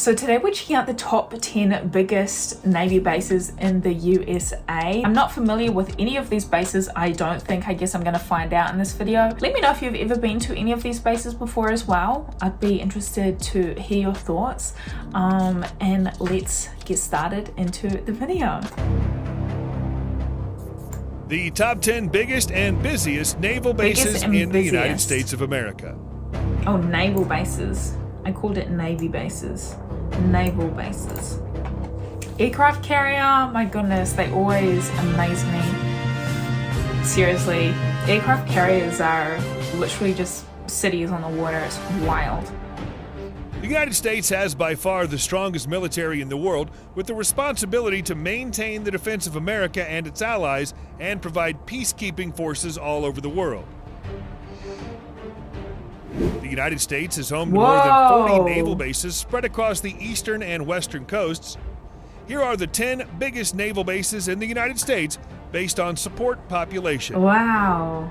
So today we're checking out the top 10 biggest Navy bases in the USA. I'm not familiar with any of these bases, I don't think. I guess I'm gonna find out in this video. Let me know if you've ever been to any of these bases before as well. I'd be interested to hear your thoughts. And let's get started into the video. The top 10 biggest and busiest naval bases in the United States of America. Oh, naval bases. I called it Navy bases. Naval bases. Aircraft carrier, my goodness, they always amaze me. Seriously, aircraft carriers are literally just cities on the water. It's wild. The United States has by far the strongest military in the world, with the responsibility to maintain the defense of America and its allies and provide peacekeeping forces all over the world. The United States is home to more than 40 naval bases spread across the eastern and western coasts. Here are the 10 biggest naval bases in the United States based on support population. Wow.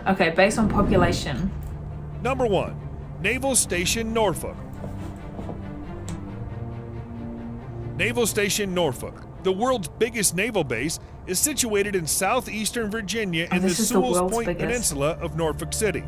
Okay, based on population. Number 1, Naval Station Norfolk. Naval Station Norfolk, the world's biggest naval base, is situated in southeastern Virginia in the Sewell's Point Peninsula of Norfolk City.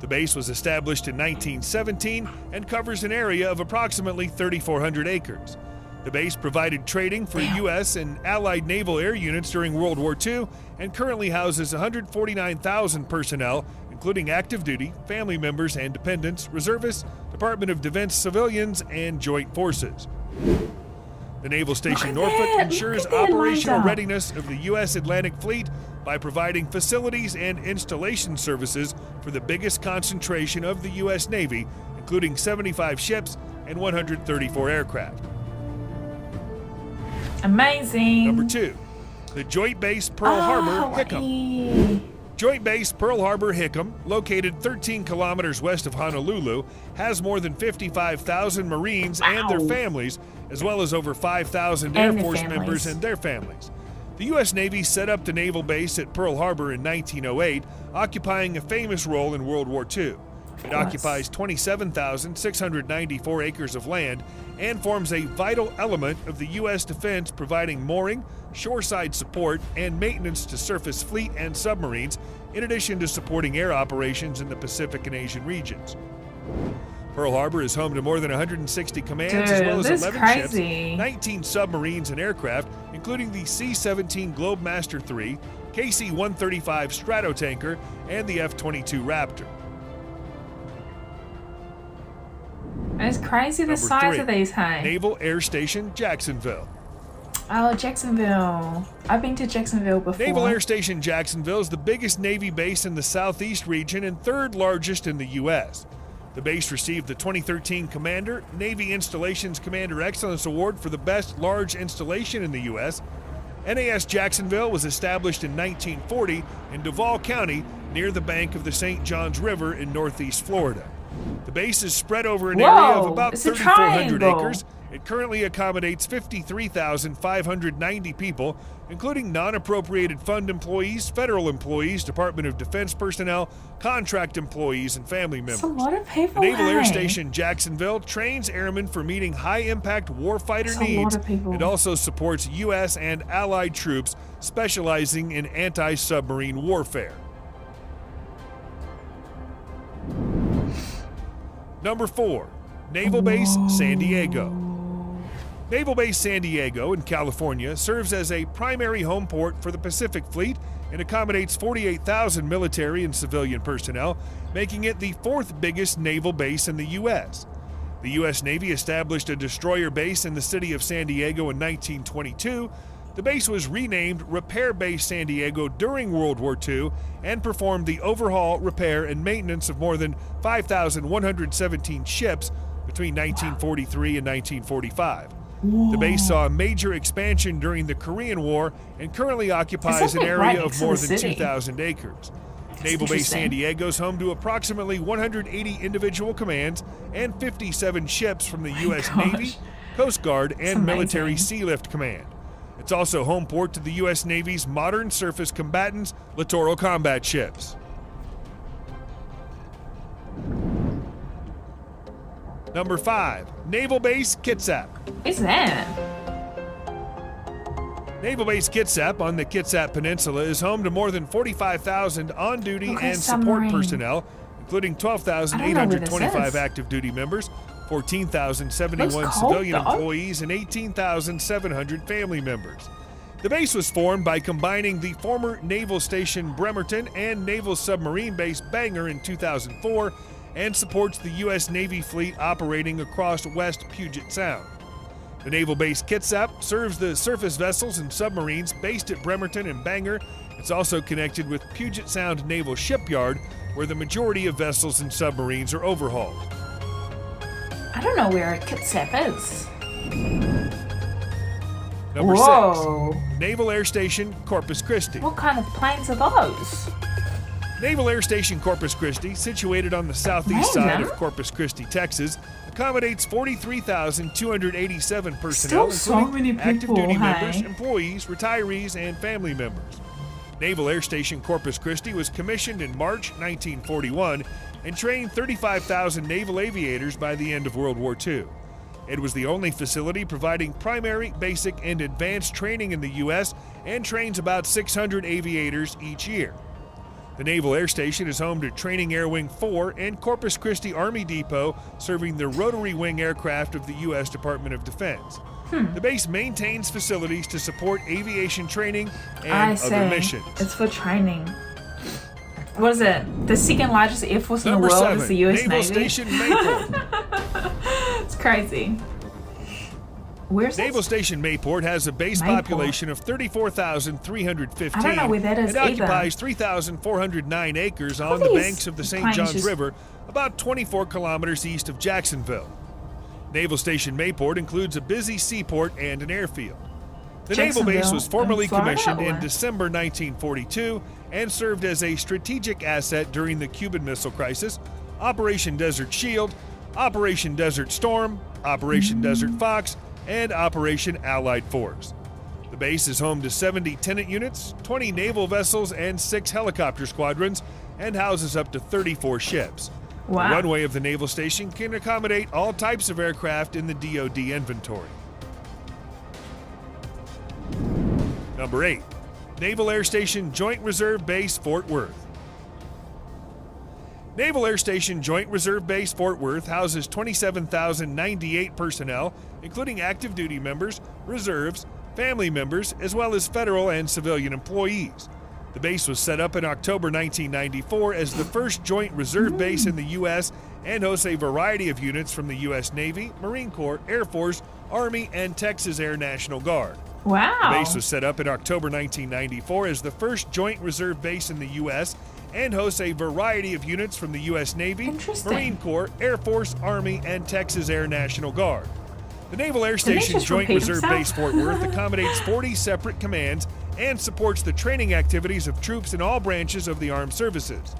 The base was established in 1917 and covers an area of approximately 3,400 acres. The base provided training for U.S. and Allied naval air units during World War II and currently houses 149,000 personnel, including active duty, family members and dependents, reservists, Department of Defense civilians, and joint forces. The Naval Station Norfolk ensures operational readiness of the U.S. Atlantic Fleet by providing facilities and installation services for the biggest concentration of the U.S. Navy, including 75 ships and 134 aircraft. Amazing. Number 2, the Joint Base Pearl Harbor, Hickam. Joint Base Pearl Harbor Hickam, located 13 kilometers west of Honolulu, has more than 55,000 Marines and their families, as well as over 5,000 Air Force members and their families. The U.S. Navy set up the naval base at Pearl Harbor in 1908, occupying a famous role in World War II. It occupies 27,694 acres of land and forms a vital element of the U.S. defense, providing mooring, shoreside support, and maintenance to surface fleet and submarines, in addition to supporting air operations in the Pacific and Asian regions. Pearl Harbor is home to more than 160 commands, as well as 11 ships, 19 submarines and aircraft, including the C-17 Globemaster III, KC-135 Stratotanker, and the F-22 Raptor. It's crazy the size of these, hey? Naval Air Station Jacksonville. Oh, Jacksonville. I've been to Jacksonville before. Naval Air Station Jacksonville is the biggest Navy base in the Southeast region and third largest in the U.S. The base received the 2013 Commander Navy Installations Commander Excellence Award for the best large installation in the U.S. NAS Jacksonville was established in 1940 in Duval County near the bank of the St. Johns River in northeast Florida. The base is spread over an area of about 3,400 acres. It currently accommodates 53,590 people, including non-appropriated fund employees, federal employees, Department of Defense personnel, contract employees, and family members. That's a lot of people. The Naval Air Station Jacksonville trains airmen for meeting high-impact warfighter needs. It also supports U.S. and Allied troops specializing in anti-submarine warfare. Number 4, Naval Base San Diego. Naval Base San Diego in California serves as a primary home port for the Pacific Fleet and accommodates 48,000 military and civilian personnel, making it the 4th biggest naval base in the U.S. The U.S. Navy established a destroyer base in the city of San Diego in 1922. The base was renamed Repair Base San Diego during World War II and performed the overhaul, repair, and maintenance of more than 5,117 ships between 1943 and 1945. The base saw a major expansion during the Korean War and currently occupies an area of more than 2,000 acres. Naval Base San Diego is home to approximately 180 individual commands and 57 ships from the U.S. Navy, Coast Guard, and Military Sealift Command. It's also home port to the U.S. Navy's modern surface combatants, littoral combat ships. Number 5. Naval Base KITSAP. What's that? Naval Base KITSAP on the Kitsap Peninsula is home to more than 45,000 on-duty and support submarine. personnel, including I don't know where 12,825 this is. active duty members, 14,071 Looks cold, civilian though. employees, and 18,700 family members. The base was formed by combining the former Naval Station Bremerton and Naval Submarine Base Bangor in 2004 and supports the U.S. Navy fleet operating across West Puget Sound. The Naval Base KITSAP serves the surface vessels and submarines based at Bremerton and Bangor. It's also connected with Puget Sound Naval Shipyard, where the majority of vessels and submarines are overhauled. I don't know where KITSAP is. Number Whoa. 6. Naval Air Station Corpus Christi. What kind of planes are those? Naval Air Station Corpus Christi, situated on the southeast side Random. of Corpus Christi, Texas, accommodates 43,287 personnel, Still so many including active people, duty hey? members, employees, retirees, and family members. Naval Air Station Corpus Christi was commissioned in March 1941 and trained 35,000 naval aviators by the end of World War II. It was the only facility providing primary, basic, and advanced training in the U.S. and trains about 600 aviators each year. The Naval Air Station is home to Training Air Wing 4 and Corpus Christi Army Depot, serving the rotary wing aircraft of the U.S. Department of Defense. The base maintains facilities to support aviation training and other missions. It's for training. What is it? The second largest air force in the Number world 7. is the U.S. Naval Navy. Station Mayport. It's crazy. Where's Naval this? Station Mayport has a base Mayport. population of 34,315 I don't know where that is and either. occupies 3,409 acres How on the these banks of the St. planes Johns just- River, about 24 kilometers east of Jacksonville. Naval Station Mayport includes a busy seaport and an airfield. The naval base was Jacksonville, formally in Florida, commissioned in or? December 1942 and served as a strategic asset during the Cuban Missile Crisis, Operation Desert Shield, Operation Desert Storm, Operation Desert Fox, and Operation Allied Force. The base is home to 70 tenant units, 20 naval vessels, and 6 helicopter squadrons, and houses up to 34 ships. Wow. The runway of the naval station can accommodate all types of aircraft in the DoD inventory. Number 8. Naval Air Station Joint Reserve Base Fort Worth. Naval Air Station Joint Reserve Base Fort Worth houses 27,098 personnel, including active duty members, reserves, family members, as well as federal and civilian employees. The base was set up in October 1994 as the first joint reserve base in the U.S. and hosts a variety of units from the U.S. Navy, Marine Corps, Air Force, Army, and Texas Air National Guard. Wow. The base was set up in October 1994 as the first joint reserve base in the U.S. and hosts a variety of units from the U.S. Navy, Interesting. Marine Corps, Air Force, Army, and Texas Air National Guard. The Naval Air Didn't he Station just Joint repeat Reserve himself? Base Fort Worth accommodates 40 separate commands and supports the training activities of troops in all branches of the armed services.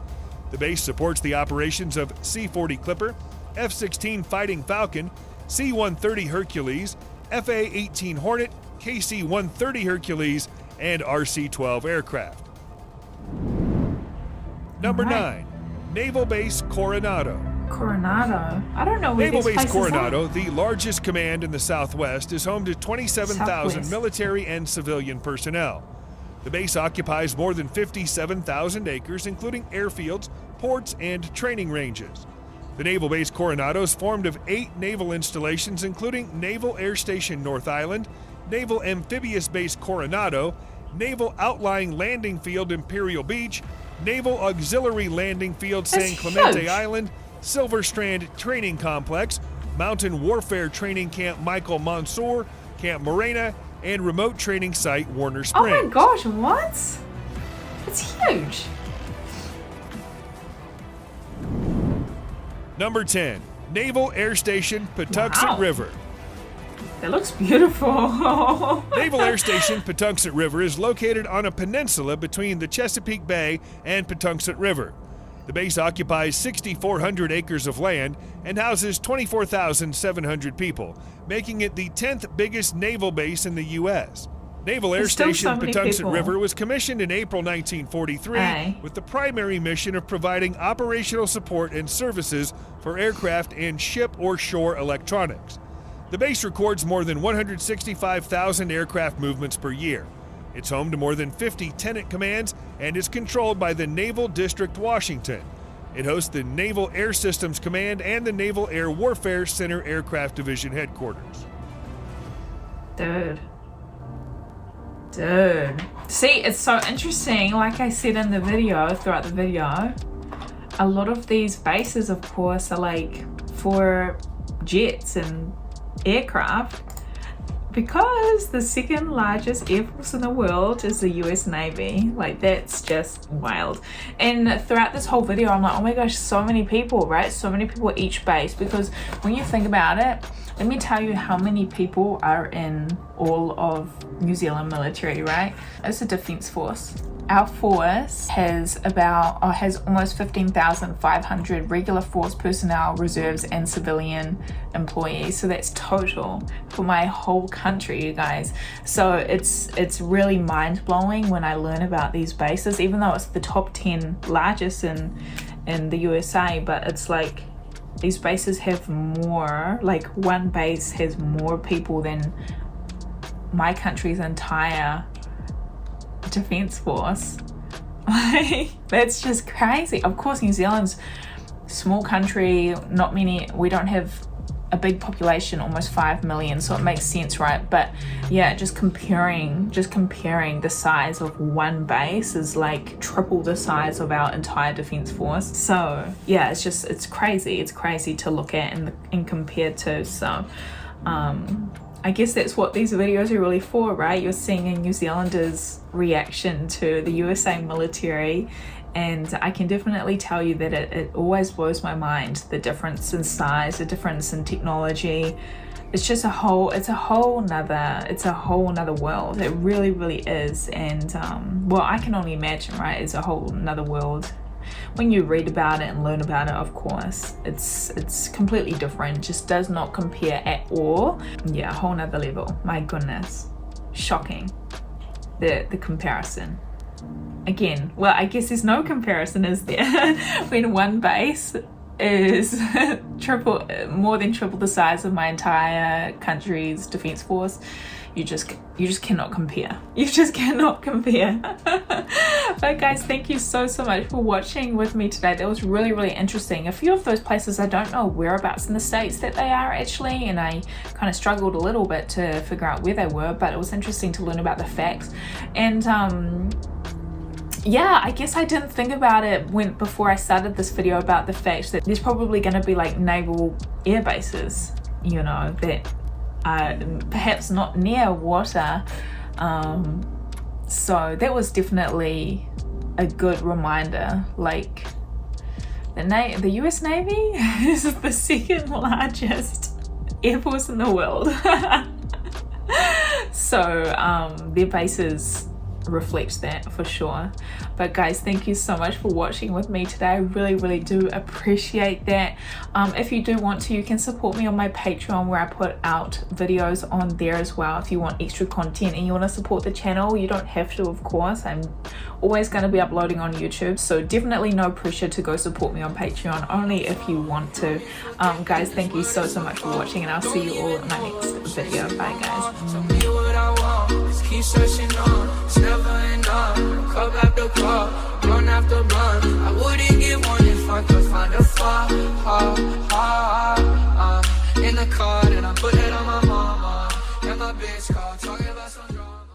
The base supports the operations of C-40 Clipper, F-16 Fighting Falcon, C-130 Hercules, FA-18 Hornet, KC-130 Hercules, and RC-12 aircraft. Number All right. 9. Naval Base Coronado. Coronado. I don't know where Naval these Base places Coronado, the largest command in the Southwest, is home to 27,000 Southwest. military and civilian personnel. The base occupies more than 57,000 acres, including airfields, ports, and training ranges. The Naval Base Coronado is formed of 8 naval installations, including Naval Air Station North Island, Naval Amphibious Base Coronado, Naval Outlying Landing Field Imperial Beach, Naval Auxiliary Landing Field That's San Clemente huge. Island, Silver Strand Training Complex, Mountain Warfare Training Camp Michael Monsoor, Camp Morena, and Remote Training Site Warner Oh Springs. my gosh, what? It's huge. Number 10. Naval Air Station Patuxent Wow. River. That looks beautiful. Naval Air Station Patuxent River is located on a peninsula between the Chesapeake Bay and Patuxent River. The base occupies 6,400 acres of land and houses 24,700 people, making it the 10th biggest naval base in the U.S. Naval Air There's still Station so many Patuxent people. River was commissioned in April 1943 Aye. with the primary mission of providing operational support and services for aircraft and ship or shore electronics. The base records more than 165,000 aircraft movements per year. It's home to more than 50 tenant commands and is controlled by the Naval District Washington. It hosts the Naval Air Systems Command and the Naval Air Warfare Center Aircraft Division headquarters. Dude. See, it's so interesting. Like I said in the video, throughout the video, a lot of these bases, of course, are like for jets and aircraft, because the second largest air force in the world is the US Navy. Like, that's just wild. And throughout this whole video, I'm like, oh my gosh, so many people, right? So many people at each base, because when you think about it, let me tell you how many people are in all of New Zealand military, right? It's a defense force. Our force has almost 15,500 regular force personnel, reserves, and civilian employees. So that's total for my whole country, you guys. So it's really mind-blowing when I learn about these bases, even though it's the top 10 largest in the USA, but it's like these bases have more, like one base has more people than my country's entire defense force. Like, that's just crazy. Of course, New Zealand's small country, not many, we don't have a big population, almost 5 million, so it makes sense, right? But yeah, just comparing the size of one base is like triple the size of our entire defense force. So yeah, it's crazy to look at and compare to. So I guess that's what these videos are really for, right? You're seeing a New Zealander's reaction to the USA military, and I can definitely tell you that it always blows my mind, the difference in size, the difference in technology. It's just a whole nother world. It really, really is. And well, I can only imagine, right? It's a whole nother world. When you read about it and learn about it, of course, it's completely different. Just does not compare at all. Yeah, a whole nother level. My goodness, shocking. The comparison. Again, well, I guess there's no comparison, is there? When one base is more than triple the size of my entire country's defense force. You just cannot compare. You just cannot compare. But guys, thank you so much for watching with me today. That was really, really interesting. A few of those places I don't know whereabouts in the States that they are actually, and I kind of struggled a little bit to figure out where they were, but it was interesting to learn about the facts. And yeah, I guess I didn't think about it before I started this video about the fact that there's probably going to be like naval air bases, you know, that are perhaps not near water. So that was definitely a good reminder. Like the US Navy is the second largest air force in the world. So their bases reflect that for sure. But guys, thank you so much for watching with me today. I really, really do appreciate that. If you do want to, you can support me on my Patreon, where I put out videos on there as well. If you want extra content and you want to support the channel, you don't have to, of course. I'm always going to be uploading on YouTube, so definitely no pressure to go support me on Patreon, only if you want to. Guys, thank you so much for watching, and I'll see you all in my next video. Bye guys. Keep searching on, it's never enough. Cup after cup, run after run. I wouldn't get one if I could find a flaw. In the car, and I put it on my mama. And my bitch called, talking about some drama.